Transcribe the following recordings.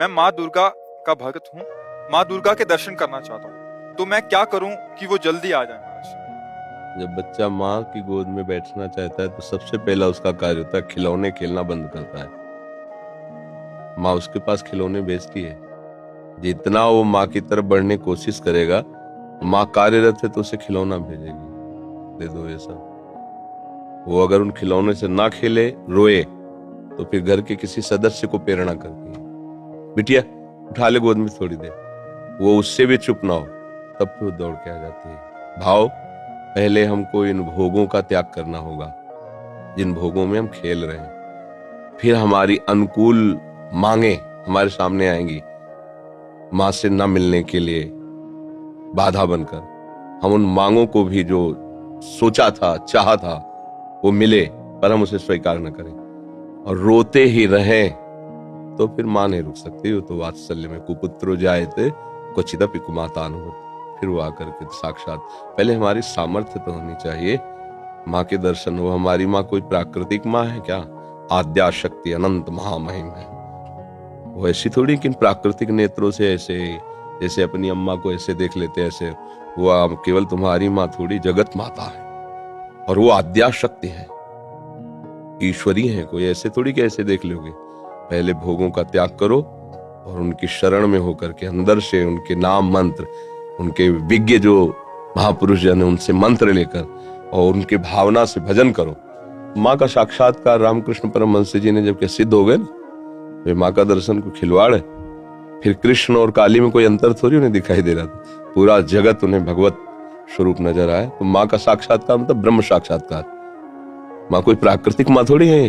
मैं माँ दुर्गा का भक्त हूँ। माँ दुर्गा के दर्शन करना चाहता हूँ, तो मैं क्या करूँ कि वो जल्दी आ जाए महाराज? जब बच्चा माँ की गोद में बैठना चाहता है तो सबसे पहला उसका कार्य होता है खिलौने खेलना बंद करता है। माँ उसके पास खिलौने भेजती है। जितना वो माँ की तरफ बढ़ने की कोशिश करेगा, माँ कार्यरत है तो उसे खिलौना भेजेगी, दे दो ऐसा। वो अगर उन खिलौने से ना खेले, रोए, तो फिर घर के किसी सदस्य को प्रेरणा करती है, बिटिया उठा ले गोद में थोड़ी देर। वो उससे भी चुप ना हो तब फिर वो दौड़ के आ जाती है। भाव, पहले हमको इन भोगों का त्याग करना होगा जिन भोगों में हम खेल रहे हैं। फिर हमारी अनुकूल मांगे हमारे सामने आएंगी, माँ से न मिलने के लिए बाधा बनकर। हम उन मांगों को भी जो सोचा था, चाहा था, वो मिले पर हम उसे स्वीकार न करें और रोते ही रहें, तो फिर माँ नहीं रुक सकती। वो तो वात्सल्य में कुपुत्रो जायते क्वचिदपि कुमाता अनुभूत। फिर वो आकर के साक्षात, पहले हमारी सामर्थ्य तो होनी चाहिए माँ के दर्शन हो। हमारी माँ कोई प्राकृतिक माँ है क्या? आद्या शक्ति अनंत महामहिम है। वो ऐसी थोड़ी कि प्राकृतिक नेत्रों से ऐसे जैसे अपनी अम्मा को ऐसे देख लेते ऐसे। वो केवल तुम्हारी माँ थोड़ी, जगत माता है और वो आद्या शक्ति है, ईश्वरी है। कोई ऐसे थोड़ी कि ऐसे देख लोगे। पहले भोगों का त्याग करो और उनकी शरण में होकर के अंदर से उनके नाम मंत्र, उनके विज्ञ जो महापुरुष जन है उनसे मंत्र लेकर और उनके भावना से भजन करो। माँ का साक्षात्कार रामकृष्ण परमहंस जी ने जब सिद्ध हो गए ना, वे माँ का दर्शन को खिलवाड़ है। फिर कृष्ण और काली में कोई अंतर थोड़ी उन्हें दिखाई दे रहा था, पूरा जगत उन्हें भगवत स्वरूप नजर आए। तो माँ का साक्षात्कार मतलब ब्रह्म साक्षात्कार। माँ कोई प्राकृतिक माँ थोड़ी है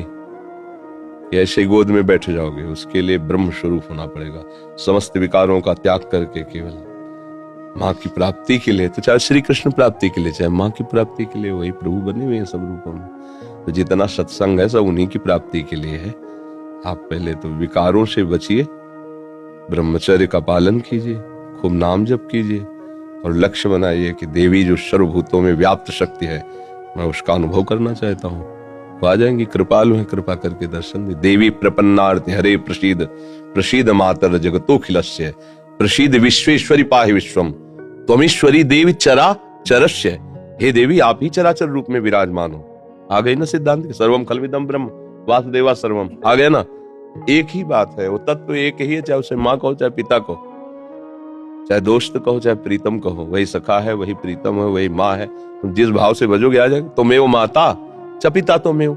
कि ऐसे गोद में बैठ जाओगे। उसके लिए ब्रह्म स्वरूप होना पड़ेगा, समस्त विकारों का त्याग करके केवल माँ की प्राप्ति के लिए। तो चाहे श्री कृष्ण प्राप्ति के लिए, चाहे माँ की प्राप्ति के लिए, वही प्रभु बने हुए हैं सब रूपों में। तो जितना सत्संग है सब उन्हीं की प्राप्ति के लिए है। आप पहले तो विकारों से बचिए, ब्रह्मचर्य का पालन कीजिए, खूब नाम जप कीजिए और लक्ष्य बनाइए कि देवी जो सर्वभूतों में व्याप्त शक्ति है, मैं उसका अनुभव करना चाहता हूँ। वो आ जाएंगी, कृपालु है, कृपा करके दर्शन दे। देवी प्रपन्नार्ति हरे प्रसीद, प्रसीद मातर जगतोखिलस्य, प्रसीद विश्वेश्वरी पाहि विश्वम, त्वमीश्वरी देवी चरा चरस्य। हे देवी, आप ही चराचर रूप में विराजमान हो। आ गई ना सिद्धांत के सर्वम खलविदम ब्रह्म वासुदेवा सर्वम, आ गया ना। एक ही बात है, वो तत्व एक ही है, चाहे उसे माँ कहो, चाहे पिता कहो, चाहे दोस्त कहो, चाहे प्रीतम कहो। वही सखा है, वही प्रीतम है, वही माँ है। तुम जिस भाव से भजोगे आ जाएगा। तो मैं वो माता च पिता तो मैं,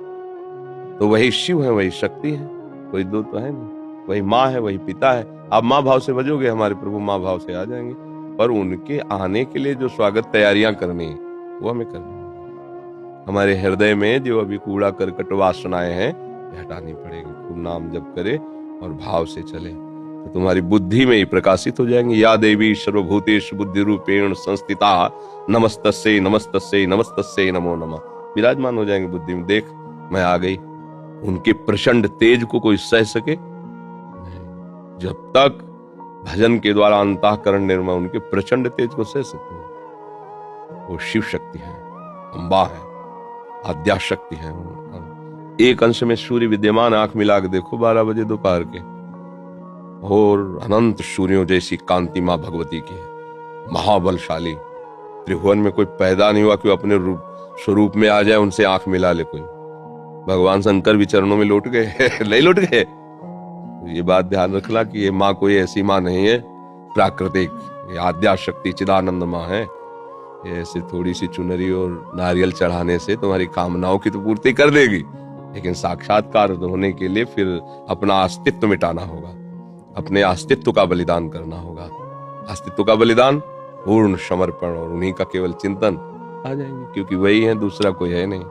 तो वही शिव है, वही शक्ति है, कोई दो तो है नहीं। वही माँ है, वही पिता है। आप माँ भाव से भजोगे, हमारे प्रभु माँ भाव से आ जाएंगे। पर उनके आने के लिए जो स्वागत तैयारियां करनी है वो हमें करनी है। हमारे हृदय में जो अभी कूड़ा करकट वासनाएं हैं हटानी पड़ेगी। खूब नाम जप करे और भाव से चले तो तुम्हारी बुद्धि में ही प्रकाशित हो जाएंगे। या देवी सर्वभूतेषु बुद्धि रूपेण संस्थिता नमस्तस्यै नमस्तस्यै नमस्तस्यै नमो नमः। विराजमान हो जाएंगे बुद्धि में। देख मैं आ गई। उनके प्रचंड तेज को कोई सह सके? जब तक भजन के द्वारा अंतःकरण निर्मल, उनके प्रचंड तेज को सह सकते हैं। वो शिव शक्ति है, अम्बा है, आद्या शक्ति है। एक अंश में सूर्य विद्यमान, आंख मिला के देखो 12 बजे दोपहर के, और अनंत सूर्यों जैसी कांति मां भगवती की है। महाबलशाली, त्रिभुवन में कोई पैदा नहीं हुआ कि अपने स्वरूप में आ जाए, उनसे आंख मिला ले कोई। भगवान शंकर भी चरणों में लौट गए नहीं लौट गए। तो ये बात ध्यान रखना कि ये माँ कोई ऐसी माँ नहीं है प्राकृतिक, ये आद्या शक्ति चिदानंद माँ है। ये ऐसे थोड़ी सी चुनरी और नारियल चढ़ाने से तुम्हारी कामनाओं की तो पूर्ति कर देगी, लेकिन साक्षात्कार होने के लिए फिर अपना अस्तित्व मिटाना होगा, अपने अस्तित्व का बलिदान करना होगा। अस्तित्व का बलिदान, पूर्ण समर्पण और उन्हीं का केवल चिंतन, आ जाएंगे। क्योंकि वही है, दूसरा कोई है नहीं।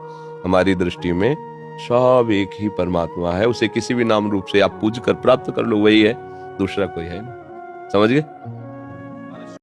हमारी दृष्टि में सब एक ही परमात्मा है। उसे किसी भी नाम रूप से आप पूज कर प्राप्त कर लो, वही है, दूसरा कोई है नहीं। समझ गए?